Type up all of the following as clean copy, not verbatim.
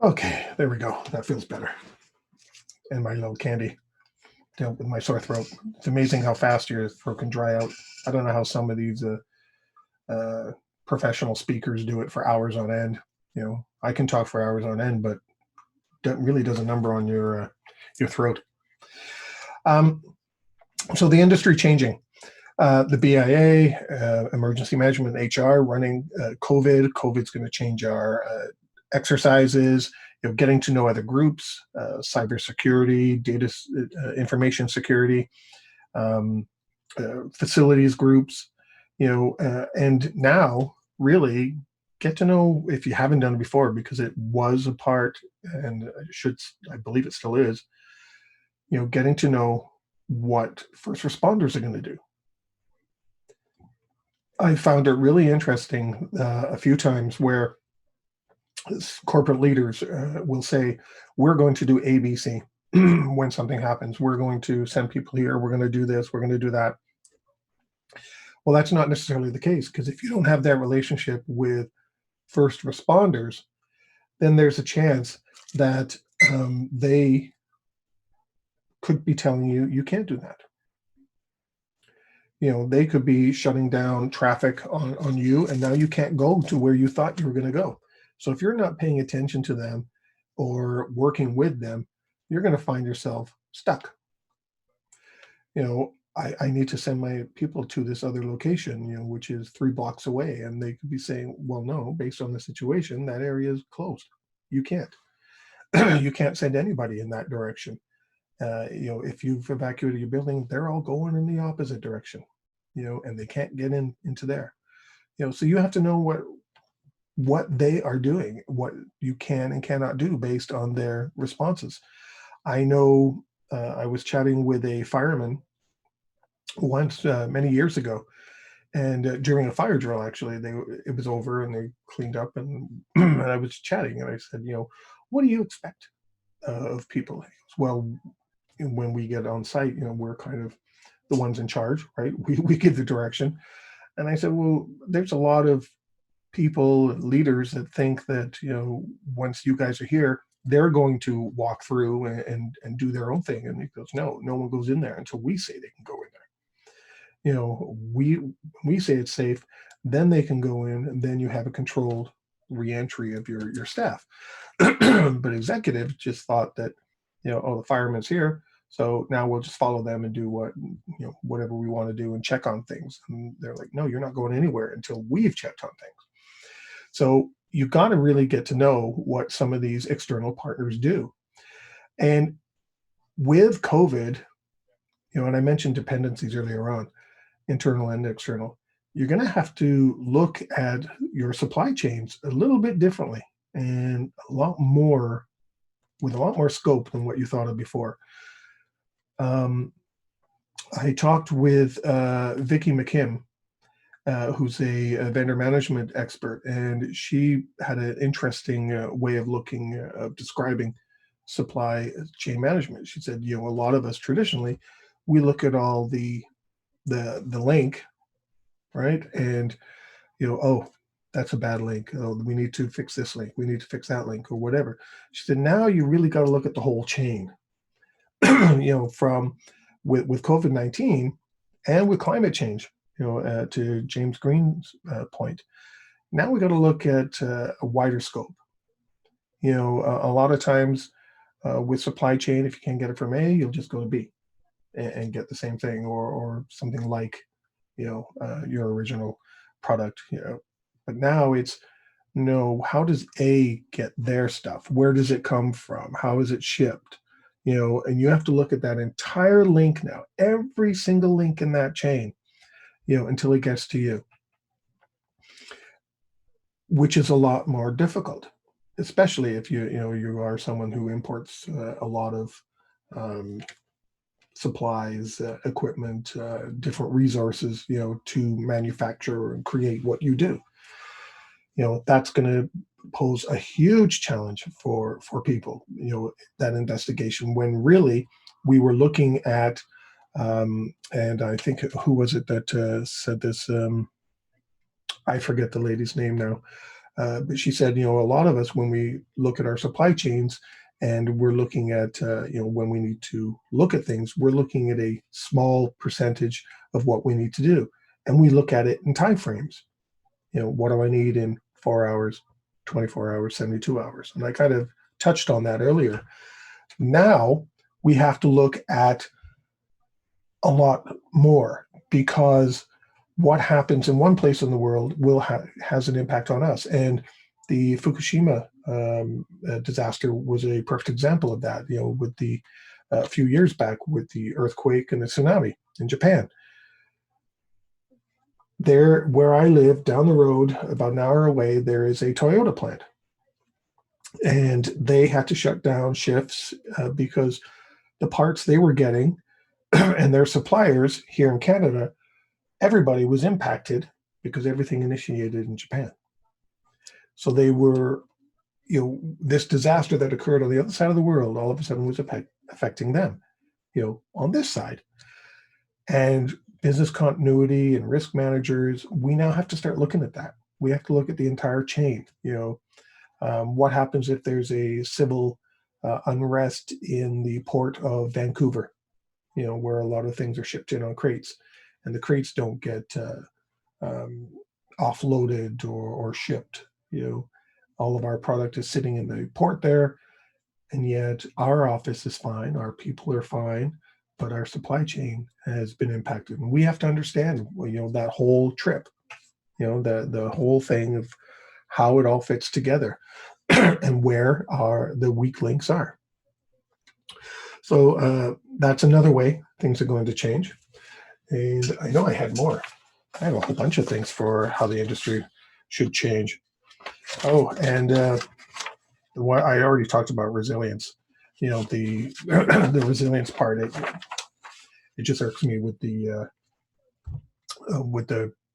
Okay, there we go. That feels better. And my little candy dealt with my sore throat. It's amazing how fast your throat can dry out. I don't know how some of these uh, professional speakers do it for hours on end. I can talk for hours on end, but that really does a number on your throat. Um, so the industry changing. The BIA, emergency management, HR running COVID. COVID's going to change our exercises, getting to know other groups, cybersecurity, data information security, um, facilities groups, and now really get to know, if you haven't done it before, because it was a part, and I believe it still is, getting to know what first responders are going to do. I found it really interesting a few times where corporate leaders will say, we're going to do ABC when something happens. We're going to send people here. We're going to do this. We're going to do that. Well, that's not necessarily the case, because if you don't have that relationship with first responders, then there's a chance that they could be telling you, you can't do that. They could be shutting down traffic on you, and now you can't go to where you thought you were going to go. So if you're not paying attention to them or working with them, you're going to find yourself stuck. I need to send my people to this other location, which is 3 blocks away. And they could be saying, well, no, based on the situation, that area is closed. You can't. You can't send anybody in that direction. If you've evacuated your building, they're all going in the opposite direction, and they can't get into there. So you have to know what they are doing, what you can and cannot do based on their responses. I know I was chatting with a fireman once many years ago, and during a fire drill, actually, it was over and they cleaned up, and, and I was chatting, and I said, what do you expect of people? He goes, well, when we get on site, we're kind of the ones in charge, right? We give the direction. And I said, well, there's a lot of people, leaders, that think that, once you guys are here, they're going to walk through and do their own thing. And he goes, no one goes in there until we say they can go in there. We say it's safe, then they can go in, and then you have a controlled reentry of your staff. But executives just thought that, oh, the fireman's here, so now we'll just follow them and do whatever we want to do and check on things. And they're like, no, you're not going anywhere until we've checked on things. So you got to really get to know what some of these external partners do. And with COVID, and I mentioned dependencies earlier on, internal and external, you're going to have to look at your supply chains a little bit differently, and with a lot more scope than what you thought of before. I talked with Vicki McKim, who's a vendor management expert, and she had an interesting way of describing supply chain management. She said, a lot of us traditionally, we look at all the link, right? And, oh, that's a bad link. Oh, we need to fix this link. We need to fix that link, or whatever. She said, now you really got to look at the whole chain, from with COVID-19 and with climate change, to James Green's point. Now we got to look at a wider scope. A lot of times with supply chain, if you can't get it from A, you'll just go to B and get the same thing, or something like, your original product, but now it's, no, how does A get their stuff? Where does it come from? How is it shipped? And you have to look at that entire link now, every single link in that chain, until it gets to you, which is a lot more difficult, especially if you are someone who imports a lot of supplies, equipment, different resources, to manufacture and create what you do. That's going to pose a huge challenge for people, that investigation, when really we were looking at, and I think, who was it that said this? I forget the lady's name now. But she said, a lot of us, when we look at our supply chains and we're looking at, when we need to look at things, we're looking at a small percentage of what we need to do. And we look at it in time frames. What do I need in 4 hours, 24 hours, 72 hours? And I kind of touched on that earlier. Now we have to look at a lot more, because what happens in one place in the world has an impact on us. And the Fukushima disaster was a perfect example of that, with the a few years back with the earthquake and the tsunami in Japan. There, where I live, down the road, about an hour away, there is a Toyota plant. And they had to shut down shifts because the parts they were getting and their suppliers here in Canada, everybody was impacted because everything initiated in Japan. So they were, this disaster that occurred on the other side of the world, all of a sudden was affecting them, on this side. And business continuity and risk managers, we now have to start looking at that. We have to look at the entire chain. What happens if there's a civil unrest in the port of Vancouver, where a lot of things are shipped in on crates, and the crates don't get offloaded or shipped. All of our product is sitting in the port there, and yet our office is fine, our people are fine, but our supply chain has been impacted. And we have to understand, that whole trip, the whole thing of how it all fits together and where the weak links are. So that's another way things are going to change. And I know I had more. I have a whole bunch of things for how the industry should change. Oh, and what I already talked about resilience. The the resilience part. It just irks me with the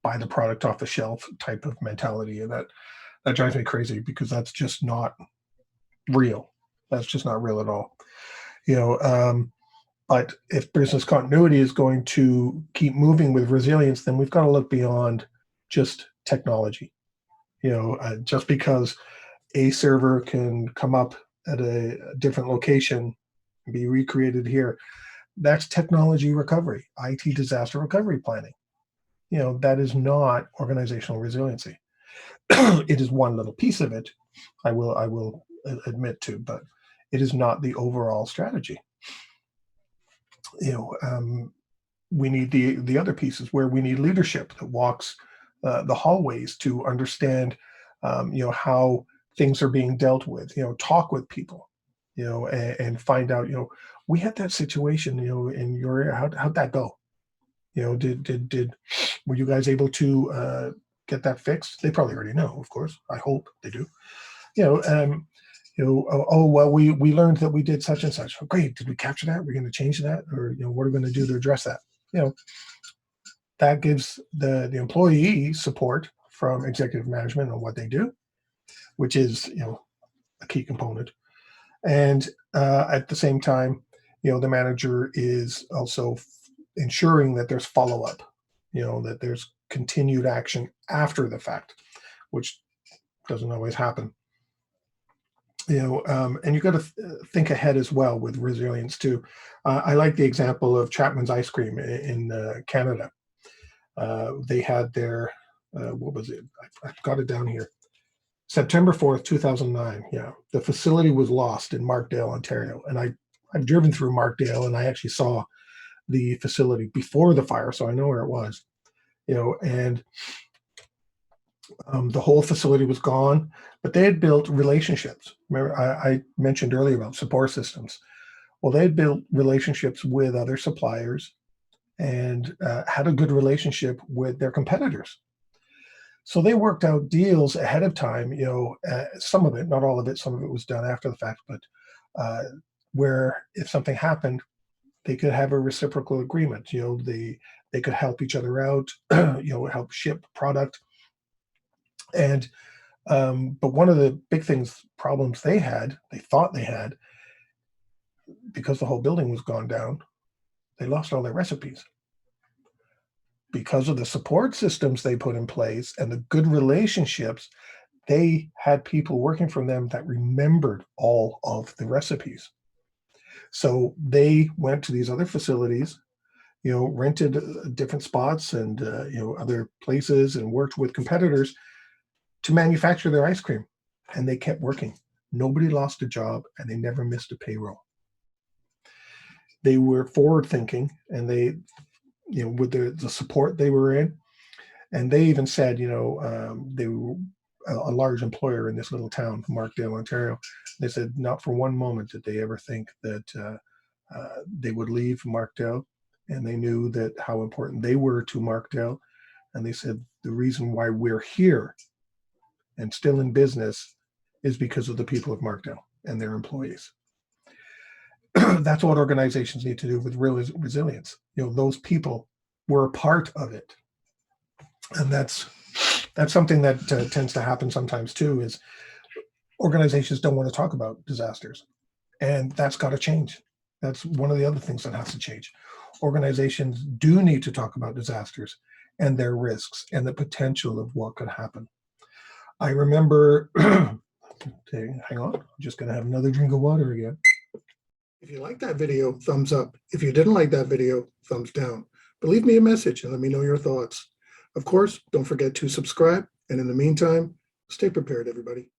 buy the product off the shelf type of mentality, and that drives me crazy, because that's just not real. That's just not real at all. But if business continuity is going to keep moving with resilience, then we've got to look beyond just technology. Just because a server can come up at a different location and be recreated here, that's technology recovery, IT disaster recovery planning. That is not organizational resiliency. It is one little piece of it, I will admit to, but it is not the overall strategy. We need the other pieces, where we need leadership that walks the hallways to understand, how things are being dealt with. Talk with people, and find out. We had that situation, in your area. How'd that go? Did were you guys able to get that fixed? They probably already know, of course. I hope they do. Oh well, we learned that we did such and such. Oh, great. Did we capture that? We're going to change that, or what are we going to do to address that? That gives the employee support from executive management on what they do, which is a key component. And at the same time, the manager is also ensuring that there's follow-up, that there's continued action after the fact, which doesn't always happen. And you've got to think ahead as well with resilience too. I like the example of Chapman's Ice Cream in Canada. They had their, what was it? I've got it down here. September 4th, 2009. Yeah, the facility was lost in Markdale, Ontario. And I've driven through Markdale, and I actually saw the facility before the fire, so I know where it was. And the whole facility was gone, but they had built relationships. Remember, I mentioned earlier about support systems. Well, they had built relationships with other suppliers and had a good relationship with their competitors. So they worked out deals ahead of time, some of it, not all of it, some of it was done after the fact, but where if something happened, they could have a reciprocal agreement. They could help each other out, help ship product. And but one of the big problems they thought they had, because the whole building was gone down, they lost all their recipes. Because of the support systems they put in place and the good relationships, they had people working for them that remembered all of the recipes. So they went to these other facilities, rented different spots and other places, and worked with competitors to manufacture their ice cream. And they kept working. Nobody lost a job, and they never missed a payroll. They were forward thinking, and they, with the support they were in, and they even said, they were a large employer in this little town, Markdale, Ontario. They said not for one moment did they ever think that they would leave Markdale, and they knew that how important they were to Markdale. And they said the reason why we're here and still in business is because of the people of Markdale and their employees. That's what organizations need to do with real resilience. Those people were a part of it, and that's something that tends to happen sometimes too. Is organizations don't want to talk about disasters, and that's got to change. That's one of the other things that has to change. Organizations do need to talk about disasters and their risks and the potential of what could happen. I remember, hang on, I'm just going to have another drink of water again. If you like that video, thumbs up. If you didn't like that video, thumbs down. But leave me a message and let me know your thoughts. Of course, don't forget to subscribe. And in the meantime, stay prepared, everybody.